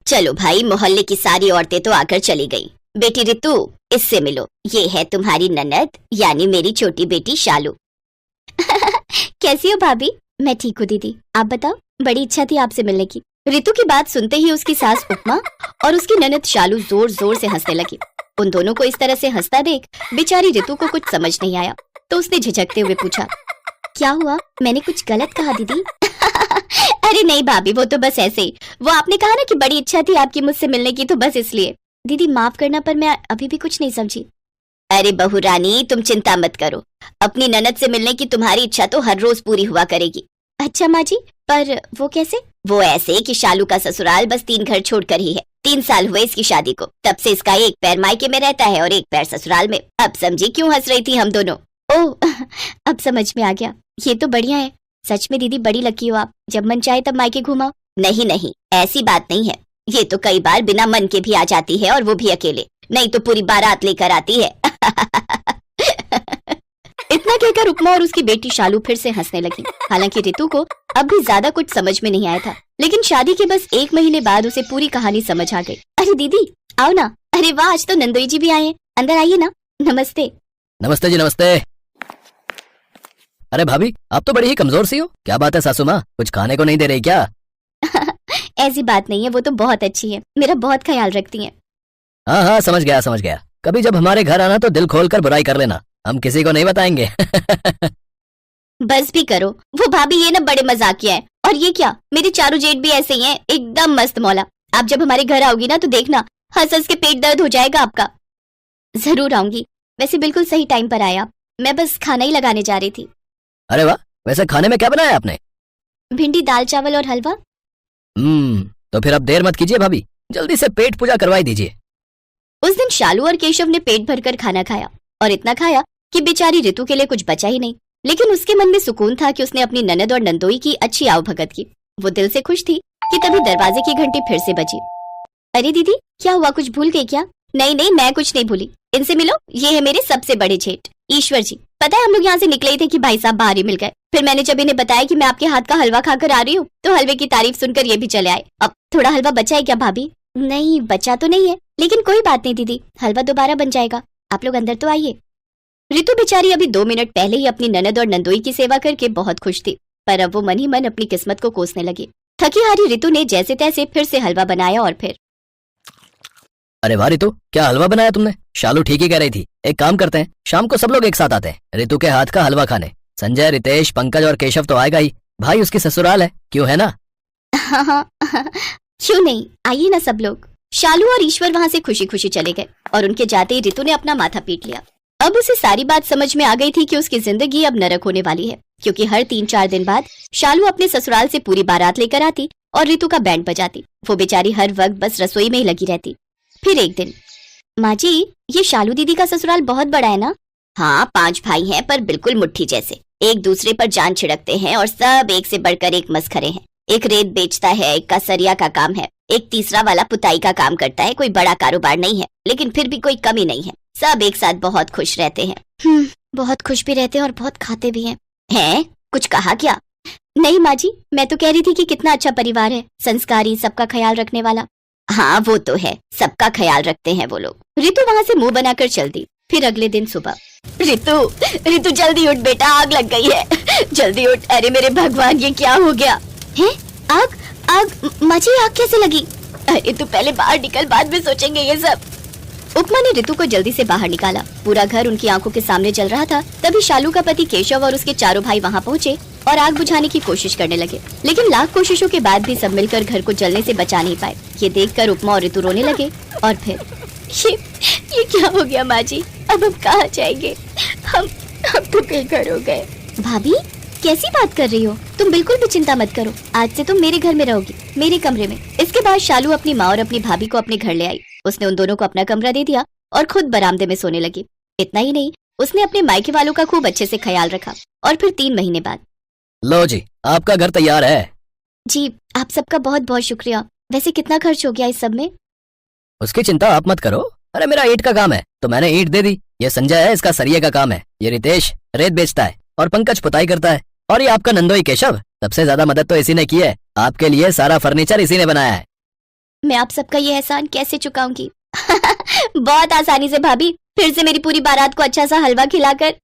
चलो भाई, मोहल्ले की सारी औरतें तो आकर चली गई। बेटी रितु, इससे मिलो, ये है तुम्हारी ननद यानी मेरी छोटी बेटी शालू। कैसी हो भाभी? मैं ठीक हूँ दीदी, आप बताओ। बड़ी इच्छा थी आपसे मिलने की। रितु की बात सुनते ही उसकी सास उपमा और उसकी ननद शालू जोर जोर से हंसने लगी। उन दोनों को इस तरह से हंसता देख बेचारी रितु को कुछ समझ नहीं आया, तो उसने झिझकते हुए पूछा, क्या हुआ? मैंने कुछ गलत कहा दीदी? अरे नहीं भाभी, वो तो बस ऐसे ही। वो आपने कहा ना कि बड़ी इच्छा थी आपकी मुझसे मिलने की, तो बस इसलिए। दीदी माफ करना, पर मैं अभी भी कुछ नहीं समझी। अरे बहू रानी, तुम चिंता मत करो, अपनी ननद से मिलने की तुम्हारी इच्छा तो हर रोज पूरी हुआ करेगी। अच्छा माँ जी, पर वो कैसे? वो ऐसे कि शालू का ससुराल बस 3 घर छोड़कर ही है। 3 साल हुए इसकी शादी को, तब से इसका एक पैर मायके में रहता है और एक पैर ससुराल में। अब समझी क्यों हंस रही थी हम दोनों? ओह, अब समझ में आ गया। ये तो बढ़िया है। सच में दीदी बड़ी लकी हो आप, जब मन चाहे तब मायके घुमाओ। नहीं नहीं, ऐसी बात नहीं है। ये तो कई बार बिना मन के भी आ जाती है, और वो भी अकेले, नहीं तो पूरी बारात लेकर आती है। इतना कहकर उपमा और उसकी बेटी शालू फिर से हंसने लगी। हालांकि रितु को अब भी ज्यादा कुछ समझ में नहीं आया था, लेकिन शादी के बस 1 महीने बाद उसे पूरी कहानी समझ आ गई। अरे दीदी आओ ना। अरे वाह, आज तो नंदोई जी भी आए हैं। अंदर आइए ना। नमस्ते। नमस्ते जी, नमस्ते। अरे भाभी, आप तो बड़ी ही कमजोर सी हो। क्या बात है सासू माँ, कुछ खाने को नहीं दे रही क्या? ऐसी बात नहीं है, वो तो बहुत अच्छी है, मेरा बहुत ख्याल रखती है। हाँ हाँ, समझ गया समझ गया। कभी जब हमारे घर आना तो दिल खोलकर बुराई कर लेना, हम किसी को नहीं बताएंगे। बस भी करो, वो भाभी ये ना बड़े मजाकिया है। और ये क्या, मेरे चारों जेठ भी ऐसे ही हैं, एकदम मस्त मौला। आप जब हमारे घर आओगी ना तो देखना, हंस हंस के पेट दर्द हो जाएगा आपका। जरूर आऊंगी। वैसे बिल्कुल सही टाइम पर आए आप, मैं बस खाना ही लगाने जा रही थी। अरे वाह, वैसे खाने में क्या बनाया आपने? भिंडी, दाल चावल और हलवा। तो फिर अब देर मत कीजिए भाभी, जल्दी से पेट पूजा करवाई दीजिए। उस दिन शालू और केशव ने पेट भरकर खाना खाया, और इतना खाया कि बेचारी रितु के लिए कुछ बचा ही नहीं। लेकिन उसके मन में सुकून था कि उसने अपनी ननद और नंदोई की अच्छी आवभगत की। वो दिल से खुश थी कि तभी दरवाजे की घंटी फिर से बजी। अरे दीदी, क्या हुआ, कुछ भूल गई क्या? नहीं नहीं, मैं कुछ नहीं भूली। इनसे मिलो, ये है मेरे सबसे बड़े जेठ ईश्वर जी। पता है हम लोग यहाँ से निकले ही थे कि भाई साहब बाहर ही मिल गए। फिर मैंने जब इन्हें बताया कि मैं आपके हाथ का हलवा खाकर आ रही हूँ, तो हलवे की तारीफ सुनकर ये भी चले आए। अब थोड़ा हलवा बचा है क्या भाभी? नहीं बचा तो नहीं है, लेकिन कोई बात नहीं दीदी, हलवा दोबारा बन जाएगा। आप लोग अंदर तो आइए। रितु बेचारी अभी 2 मिनट पहले ही अपनी ननद और नंदोई की सेवा करके बहुत खुश थी, पर अब वो मन ही मन अपनी किस्मत को कोसने लगी। थकी हारी रितु ने जैसे तैसे फिर से हलवा बनाया और फिर। अरे वाह रितु, क्या हलवा बनाया तुमने? शालू ठीक ही कह रही थी, एक काम करते हैं, शाम को सब लोग एक साथ आते हैं रितु के हाथ का हलवा खाने। संजय, रितेश, पंकज और केशव तो आएगा ही, भाई उसकी ससुराल है, क्यों है ना? हाँ, क्यों नहीं, आइए ना सब लोग। शालू और ईश्वर वहाँ से खुशी खुशी चले गए, और उनके जाते ही रितु ने अपना माथा पीट लिया। अब उसे सारी बात समझ में आ गई थी कि उसकी जिंदगी अब नरक होने वाली है, क्योंकि हर 3-4 दिन बाद शालू अपने ससुराल से पूरी बारात लेकर आती और रितु का बैंड बजाती। वो बेचारी हर वक्त बस रसोई में ही लगी रहती। फिर एक दिन, माँ जी, ये शालू दीदी का ससुराल बहुत बड़ा है ना? हाँ, 5 भाई हैं, पर बिल्कुल मुट्ठी जैसे, एक दूसरे पर जान छिड़कते हैं, और सब एक से बढ़कर एक मस्खरे हैं। एक रेत बेचता है, एक का सरिया का काम है, एक तीसरा वाला पुताई का काम करता है। कोई बड़ा कारोबार नहीं है, लेकिन फिर भी कोई कमी नहीं है। सब एक साथ बहुत खुश रहते हैं। बहुत खुश भी रहते हैं और बहुत खाते भी हैं। हैं? कुछ कहा क्या? नहीं माँ जी, मैं तो कह रही थी कि कितना अच्छा परिवार है, संस्कारी, सबका ख्याल रखने वाला। हाँ वो तो है, सबका ख्याल रखते हैं वो लोग। रितु वहाँ से मुंह बनाकर चल दी। फिर अगले दिन सुबह, रितु जल्दी उठ बेटा, आग लग गई है, जल्दी उठ। अरे मेरे भगवान, ये क्या हो गया है? आग? आग? माँ जी, आग कैसे लगी? अरे तू पहले बाहर निकल, बाद में सोचेंगे ये सब। उपमा ने रितु को जल्दी से बाहर निकाला। पूरा घर उनकी आंखों के सामने जल रहा था। तभी शालू का पति केशव और उसके चारों भाई वहाँ पहुँचे और आग बुझाने की कोशिश करने लगे, लेकिन लाख कोशिशों के बाद भी सब मिलकर घर को जलने से बचा नहीं पाए। ये देखकर उपमा और रितु रोने लगे। और फिर ये क्या हो गया माँ जी, अब हम कहाँ जाएंगे? हम तो बेघर हो गए। भाभी, कैसी बात कर रही हो? तुम बिल्कुल भी चिंता मत करो, आज से तुम मेरे घर में रहोगी, मेरे कमरे में। इसके बाद शालू अपनी माँ और अपनी भाभी को अपने घर ले आई। उसने उन दोनों को अपना कमरा दे दिया और खुद बरामदे में सोने लगी। इतना ही नहीं, उसने अपने मायके वालों का खूब अच्छे से ख्याल रखा। और फिर 3 महीने बाद, लो जी, आपका घर तैयार है। जी, आप सबका बहुत बहुत शुक्रिया। वैसे कितना खर्च हो गया इस सब में? उसकी चिंता आप मत करो। अरे मेरा ईंट का काम है तो मैंने ईंट दे दी। ये संजय है, इसका सरिये का काम है। ये रितेश रेत बेचता है और पंकज पुताई करता है। और ये आपका नंदोई केशव, सबसे ज्यादा मदद तो इसी ने की है। आपके लिए सारा फर्नीचर इसी ने बनाया है। मैं आप सबका ये एहसान कैसे चुकाऊंगी। बहुत आसानी से भाभी, फिर से मेरी पूरी बारात को अच्छा सा हलवा खिलाकर।